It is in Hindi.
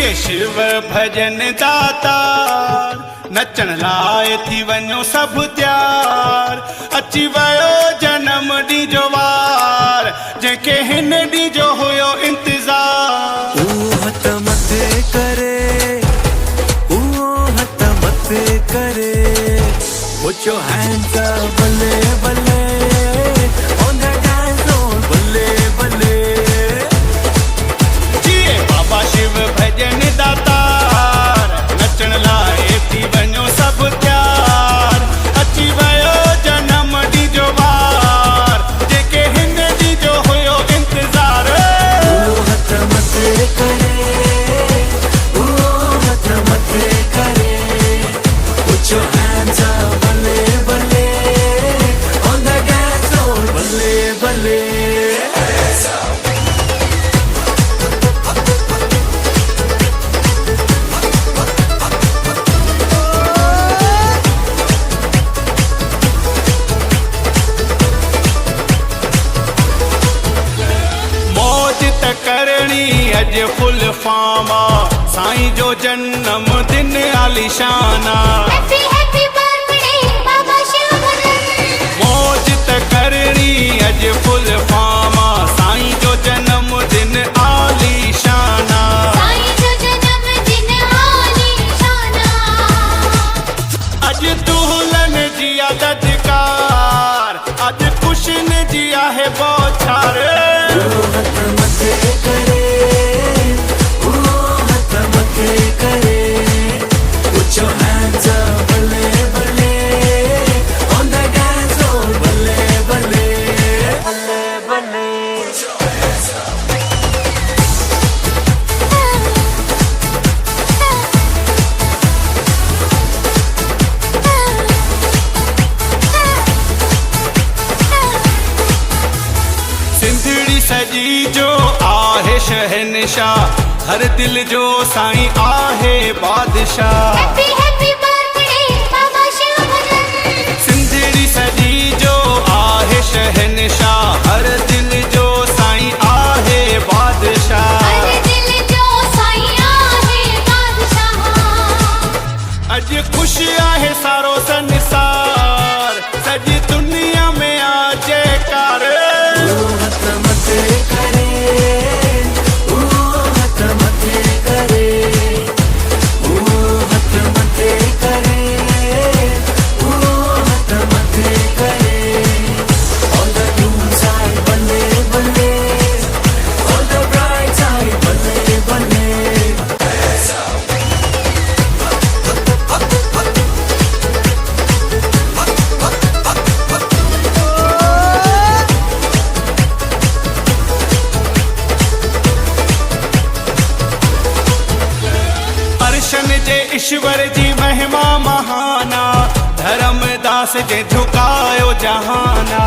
जिए शिव भजन दातार नचण लाइ थी वञो सभु त्यार अची वियो जनम ॾींहुं जो वार जंहिंखे हिन ॾींहुं जो हुयो इंतज़ार हथ मथे करे हथ मथे करे Put your hands up बल्ले बल्ले on the dance floor बल्ले बल्ले जिए बाबा शिव भजन दातार नचण लाइ थी वञो सभु त्यार अची वियो जनम ॾींहुं जो वार जंहिंखे हिन ॾींहुं जो हुयो इंतज़ार हथ मथे करे हथ मथे करे Put your hands up बल्ले बल्ले on the dance floor बल्ले बल्ले मौज त करणी अॼु फुल फामा साईं जो जन्म दिन आलीशाना Happy happy birthday Baba Shivanan मौज त करणी अॼु फुल फामा साईं जो जन्म दिन आलीशाना साईं जो जन्मदिन आलीशाना अॼु दुल्हन जी आदतकार अॼु खुशन जी आहे बौछार हथ मथे करे हथ मथे करे Put your hands up बल्ले बल्ले on the dance floor बल्ले बल्ले बल्ले बल्ले सिंधड़ी सजी जो आहे शहनशाह हर दिल जो साईं आहे बादशाह Happy happy birthday Baba Shivanan Sindhri सजी जो आहे शहनशाह हर दिल जो साईं आहे बादशाह हर दिल जो साईं आहे बादशाह अॼु ख़ुशि आहे सारो संसार सॼी दुनिया में आ जयकार हथ मथे करे हथ मथे करे हथ मथे करे हथ मथे करे on the blue side बल्ले बल्ले on the bright side बल्ले बल्ले अर्शन जे ईश्वर जी महिमा महाना धर्मदास जे झुकायो जहाना